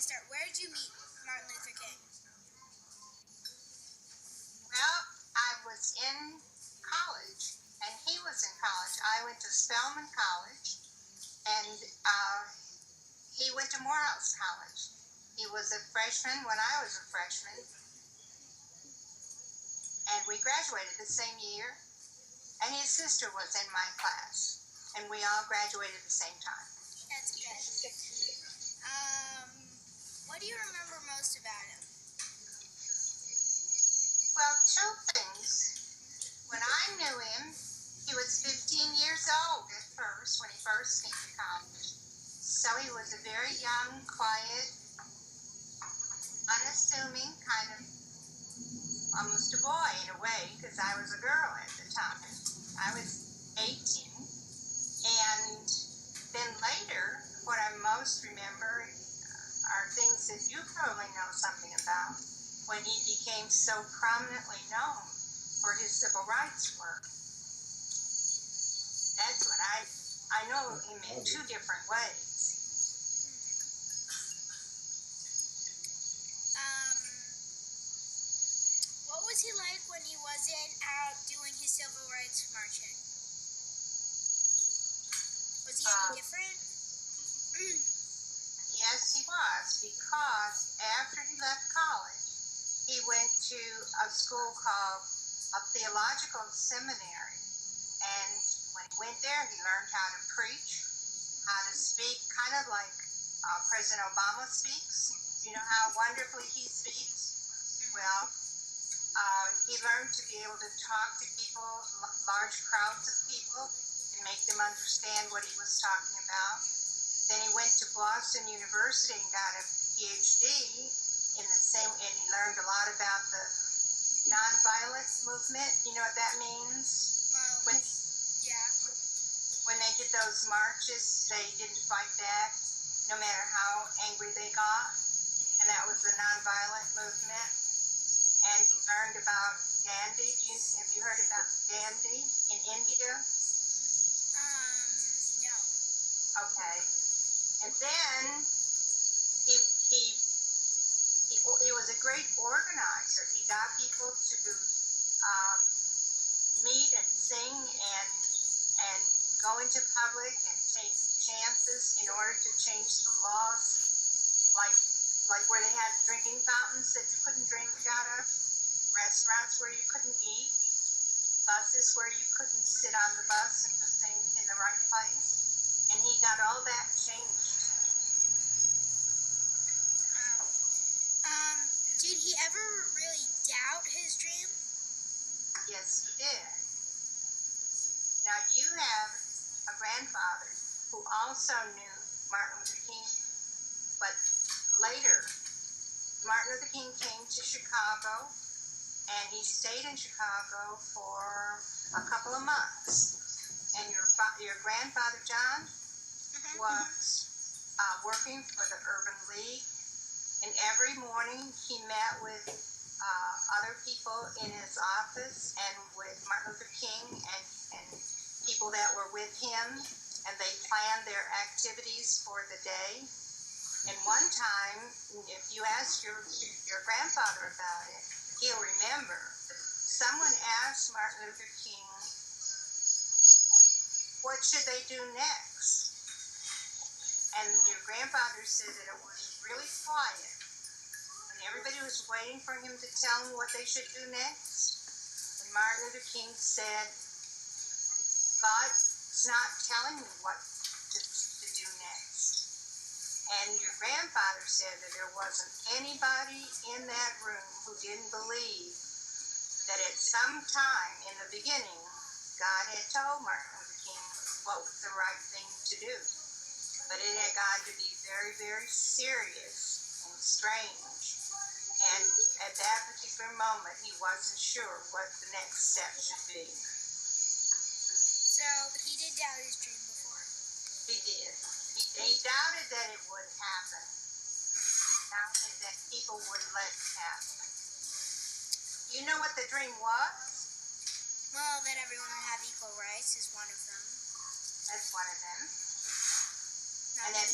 start. Where did you meet Martin Luther King? Well, I was in college, and he was in college. I went to Spelman College, and he went to Morehouse College. He was a freshman when I was a freshman, and we graduated the same year, and his sister was in my class, and we all graduated at the same time. That's good. What do you remember most about him? Well, two things. When I knew him, he was 15 years old at first, when he first came to college. So he was a very young, quiet, unassuming, kind of almost a boy in a way, because I was a girl at the time. I was 18. And then later, what I most remember are things that you probably know something about, when he became so prominently known for his civil rights work. That's what I know him in two different ways. What was he like when he wasn't out doing his civil rights marching? Was he any different? Yes, he was, because after he left college, he went to a school called a theological seminary. And when he went there, he learned how to preach, how to speak, kind of like President Obama speaks. You know how wonderfully he speaks? Well, he learned to be able to talk to people, large crowds of people, and make them understand what he was talking about. Then he went to Boston University and got a PhD in the same, and he learned a lot about the nonviolence movement. You know what that means? Well, yeah. When they did those marches, they didn't fight back, no matter how angry they got, and that was the nonviolent movement. And he learned about Gandhi. Have you heard about Gandhi in India? No. Okay. And then he was a great organizer. He got people to meet and sing and go into public and take chances in order to change the laws, like where they had drinking fountains that you couldn't drink out of, restaurants where you couldn't eat, buses where you couldn't sit on the bus and put things in the right place. And he got all that changed. Did he ever really doubt his dream? Yes, he did. Now, you have a grandfather who also knew Martin Luther King, but later, Martin Luther King came to Chicago, and he stayed in Chicago for a couple of months. And your grandfather, John, was working for the Urban League, and every morning he met with other people in his office and with Martin Luther King and people that were with him, and they planned their activities for the day. And one time, if you ask your grandfather about it, he'll remember. Someone asked Martin Luther King, what should they do next? And your grandfather said that it was really quiet, and everybody was waiting for him to tell them what they should do next. And Martin Luther King said, God's not telling me what to do next. And your grandfather said that there wasn't anybody in that room who didn't believe that at some time in the beginning, God had told Martin Luther King what was the right thing to do. But it had got to be very, very serious and strange. And at that particular moment, he wasn't sure what the next step should be. So he did doubt his dream before. He did. He doubted that it would happen. He doubted that people would let it happen. You know what the dream was? Well, that everyone would have equal rights is one of them. That's one of them. Not And then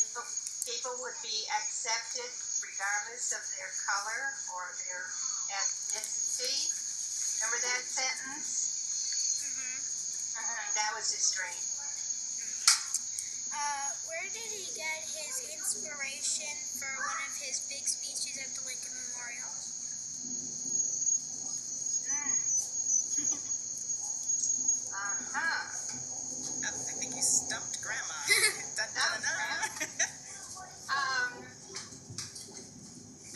people would be accepted regardless of their color or their ethnicity. Remember that sentence? That was his dream. Where did he get his inspiration for one of his big speeches at the Lincoln Memorial? I think you stumped Grandma.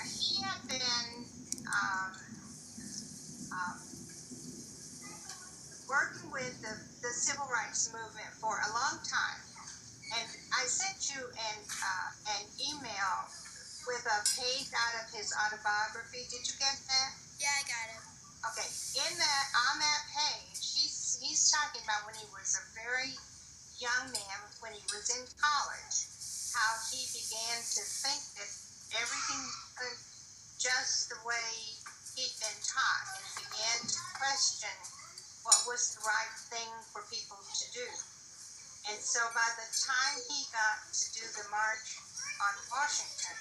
He had been working with the civil rights movement for a long time. And I sent you an email with a page out of his autobiography. Did you get that? Yeah, I got it. Okay. On that page, he's talking about when he was a very young man, when he was in college, how he began to think that everything was just the way he'd been taught, and began to question what was the right thing for people to do. And so by the time he got to do the March on Washington,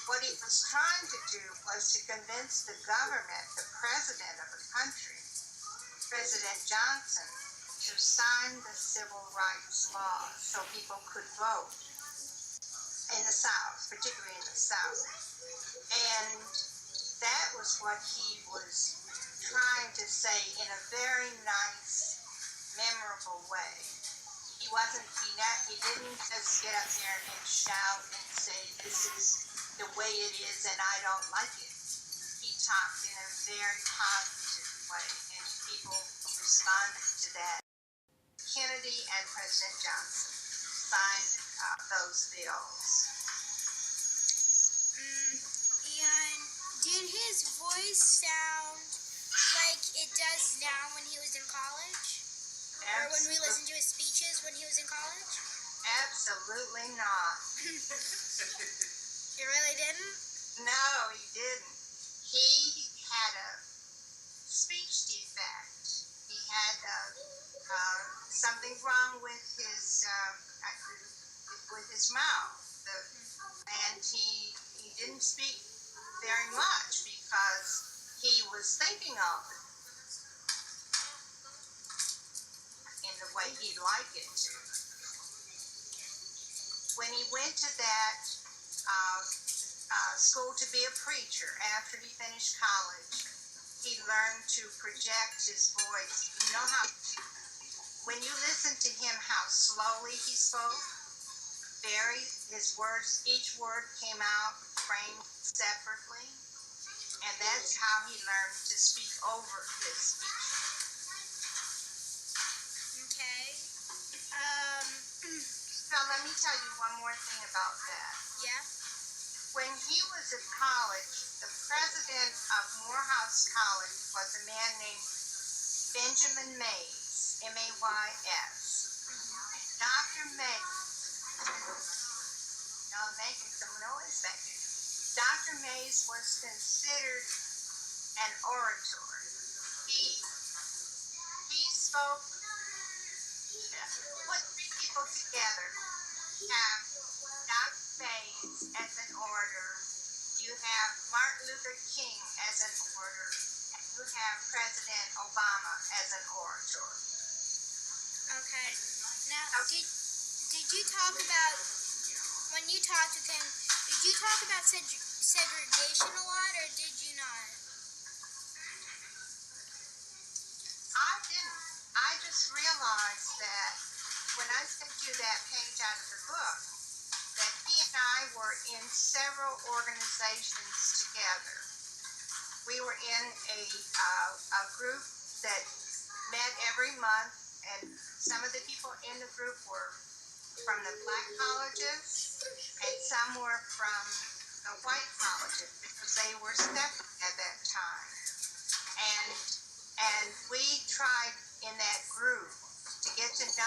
what he was trying to do was to convince the government, the president of the country, President Johnson, to sign the civil rights law so people could vote in the South, particularly in the South. And that was what he was trying to say in a very nice, memorable way. He didn't just get up there and shout and say, this is the way it is and I don't like it. He talked in a very positive way, and people responded to that. Kennedy and President Johnson signed those bills. And did his voice sound like it does now when he was in college? Or when we listened to his speeches when he was in college? Absolutely not. He really didn't? No, he didn't. He had a speech defect. He had something wrong with his mouth, and he didn't speak very much because he was thinking of it in the way he'd like it to. When he went to that school to be a preacher after he finished college, he learned to project his voice. You know how, when you listen to him, how slowly he spoke? His words, each word came out framed separately, and that's how he learned to speak over his speech. Okay. So let me tell you one more thing about that. Yeah? When he was at college, the president of Morehouse College was a man named Benjamin Mays, M-A-Y-S. Dr. Mays, now making some noise back here. Dr. Mays was considered an orator. He spoke, put three people together. You have Dr. Mays as an orator. You have Martin Luther King as an orator. And you have President Obama as an orator. Okay. Now, did you talk about, when you talked with him, did you talk about segregation a lot, or did you not? I didn't. I just realized that when I sent you that page out of the book, that he and I were in several organizations together. We were in a group that met every month, and some of the people in the group were from the black colleges, and some were from the white colleges, because they were separate at that time. And we tried in that group to get to know